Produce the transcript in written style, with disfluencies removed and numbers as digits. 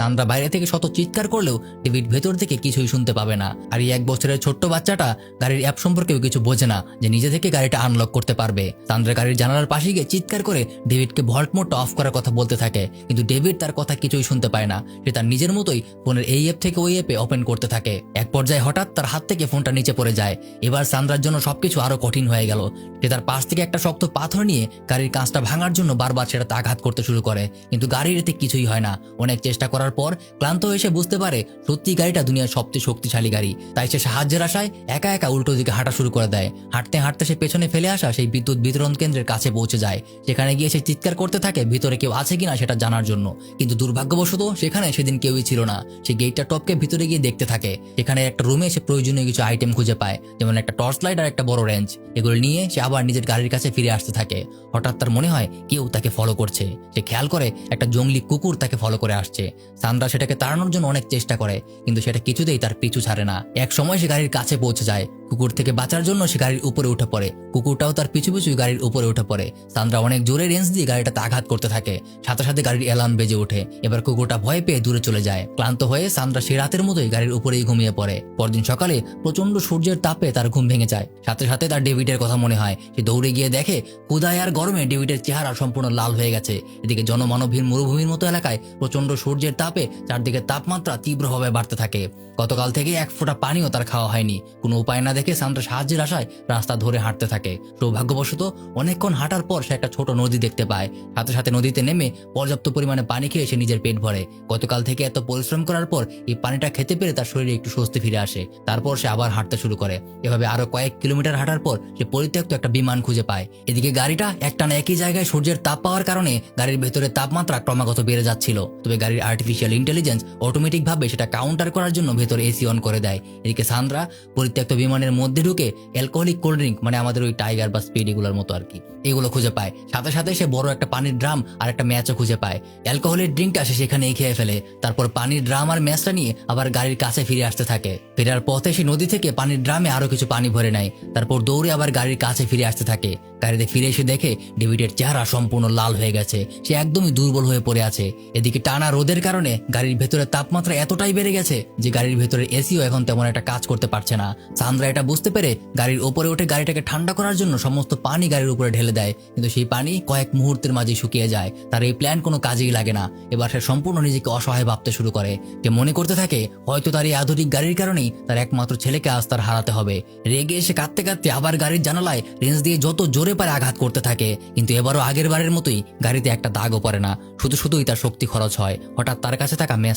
Sandra বাইরে থেকে শত চিৎকার করলেও ডেভিড ভেতর থেকে কিছুই শুনতে পাবে না। আর এই 1 বছরের ছোট্ট বাচ্চাটা গাড়ির অ্যাপ সম্পর্কেও কিছু বোঝে না যে নিজে থেকে গাড়িটা আনলক করতে পারবে। সান্দ্রা গাড়ির জানালার পাশে গিয়ে চিৎকার করে ডেভিডকে ভল্ট মোডটা অফ করার কথা বলতে থাকে, কিন্তু ডেভিড তার কথা কিছুই শুনতে পায় না। সে তার নিজের মতোই ফোনের এই অ্যাপ থেকে ওই অ্যাপে ওপেন করতে থাকে। এক পর্যায়ে হঠাৎ তার হাত থেকে ফোনটা নিচে পড়ে যায়। এবার সান্দ্রার জন্য সবকিছু আরো কঠিন হয়ে গেল। সে তার পাশ থেকে একটা শক্ত পাথর নিয়ে গাড়ির কাঁচটা ভাঙার জন্য বারবার সেটাতে আঘাত করতে শুরু করে, কিন্তু গাড়ির এতে কিছুই হয় না। অনেক চেষ্টা করার পর ক্লান্ত হয়ে সে বুঝতে পারে সত্যি গাড়িটা দুনিয়ার সবচেয়ে শক্তিশালী গাড়ি। তাই সে সাহায্যের আশায় একা একা উল্টো দিকে হাঁটা শুরু করে দেয়। হাঁটতে হাঁটতে সে পেছনে ফেলে আসা সেই বিদ্যুৎ বিতরণ কেন্দ্রের কাছে পৌঁছে যায়। সেখানে গিয়ে সে চিৎকার করতে থাকে ভিতরে কেউ আছে কিনা সেটা জানার জন্য, কিন্তু দুর্ভাগ্যবশত সেখানে সেদিন কেউই ছিল না। সে গেটটা টপকে ভিতরে গিয়ে দেখতে থাকে। সেখানে একটা রুমে সে প্রয়োজনীয় কিছু আইটেম খুঁজে পায়, যেমন একটা টর্চ লাইট আর একটা বড় রেঞ্জ। এগুলো নিয়ে সে আবার নিজের গাড়ির কাছে ফিরে আসতে থাকে। হঠাৎ তার মনে হয় কেউ তাকে ফলো করছে। সে খেয়াল করে একটা জঙ্গলি কুকুর তাকে ফলো করে আসছে। সান্দ্রা সেটাকে তাড়ানোর জন্য অনেক চেষ্টা করে, কিন্তু সেটা কিছুতেই তার পিছু ছাড়ে না। এক সময় সে গাড়ির কাছে পৌঁছে যায়। কুকুর থেকে বাঁচার জন্য সে গাড়ির উপরে উঠে পড়ে। কুকুরটাও তার পিছু পিছু গাড়ির উপরে উঠে পড়ে। সান্দ্রা অনেক জোরে রেঞ্জ দিয়ে গাড়িটাতে আঘাত করতে থাকে। সাথে সাথে গাড়ির অ্যালার্ম বেজে ওঠে। এবার কুকুরটা ভয় পেয়ে দূরে চলে যায়। ক্লান্ত হয়ে সান্দ্রা সে রাতের মতোই গাড়ির উপরেই ঘুমিয়ে পড়ে। পরদিন সকালে প্রচন্ড সূর্যের তাপে তার ঘুম ভেঙে যায়। সাথে সাথে তার ডেভিডের কথা মনে হয়। সে দৌড়ে গিয়ে দেখে ক্ষুধায় আর গরমে ডেভিডের চেহারা সম্পূর্ণ লাল হয়ে গেছে। এদিকে জনমানবহীন মরুভূমির মতো এলাকায় প্রচন্ড সূর্যের তাপে চারদিকে তাপমাত্রা তীব্রভাবে বাড়তে থাকে। গতকাল থেকে এক ফোঁটা পানিও তার খাওয়া হয়নি। কোনো উপায় না দেখে সান্দ্রা সাহায্যের আশায় রাস্তা ধরে হাঁটতে থাকে। সৌভাগ্যবশত অনেকক্ষণ হাঁটার পর সে একটা ছোট নদী দেখতে পায়। সাথে সাথে নদীতে নেমে পর্যাপ্ত পরিমাণে পানি খেয়ে সে নিজের পেট ভরে। গতকাল থেকে এত পরিশ্রম করার পর এই পানিটা খেতে পেরে তার শরীরে একটু স্বস্তি ফিরে আসে। তারপর সে আবার হাঁটতে শুরু করে। এভাবে আরো কয়েক কিলোমিটার হাঁটার পর সে পরিত্যক্ত একটা বিমান খুঁজে পায়। এদিকে গাড়িটা একটানা একই জায়গায় সূর্যের তাপ পাওয়ার কারণে গাড়ির ভেতরে তাপমাত্রা ক্রমাগত বেড়ে যাচ্ছিল। তবে গাড়ির আর্টিফিশিয়াল ইন্টেলিজেন্স অটোমেটিক ভাবে সেটা কাউন্টার করার জন্য ভেতরে এসি অন করে দেয়। এদিকে সান্দ্রা পরিত্যক্ত বিমানের মধ্যে ঢুকে অ্যালকোহলিক কোল্ড ড্রিঙ্ক, মানে আমাদের ওই টাইগার বা স্পিড এগুলোর মতো আর কি, এগুলো খুঁজে পায়। সাথে সাথে সে বড় একটা পানির ড্রাম আর একটা ম্যাচও খুঁজে পায়। অ্যালকোহলের ড্রিঙ্কটা সে সেখানেই খেয়ে ফেলে। তারপর পানির ড্রাম আর ম্যাচটা নিয়ে আবার গাড়ির কাছে ফিরে আসতে থাকে। ফেরার পথে সে নদী থেকে পানির ড্রামে আরো কিছু পানি ভরে নেয়। তারপর দৌড়ে আবার গাড়ির কাছে ফিরে আসতে থাকে। গাড়িতে ফিরে এসে দেখে ডেভিডের চেহারা সম্পূর্ণ লাল হয়ে গেছে। সে একদমই দুর্বল হয়ে পড়ে আছে। এদিকে টানা রোদের কারণে গাড়ির ভেতরে তাপমাত্রা এতটাই বেড়ে গেছে যে গাড়ির ভেতরে এসিও এখন তেমন একটা কাজ করতে পারছে না। সান্দ্রা এটা বুঝতে পেরে গাড়ির উপরে উঠে গাড়িটাকে ঠান্ডা করার জন্য সমস্ত পানি গাড়ির উপরে ঢেলে দেয়, কিন্তু সেই পানি কয়েক মুহূর্তের মাঝে শুকিয়ে যায়। তার এই প্ল্যান কোনো কাজেই লাগে না। এবার সে সম্পূর্ণ নিজেকে অসহায় ভাবতে শুরু করে। সে মনে করতে থাকে হয়তো তার এই আধুনিক গাড়ির কারণেই তার একমাত্র ছেলেকে আজ তার হারাতে হবে। রেগে এসে কাঁদতে কাঁদতে আবার গাড়ির জানালায় রেঞ্জ দিয়ে যত জোরে পারে আঘাত করতে থাকে, কিন্তু এবারও আগের বারের মতোই গাড়িতে একটা দাগও পড়ে না। শুধুই তার শক্তি খরচ হয়। হঠাৎ তার কাছে থাকা ম্যাচটা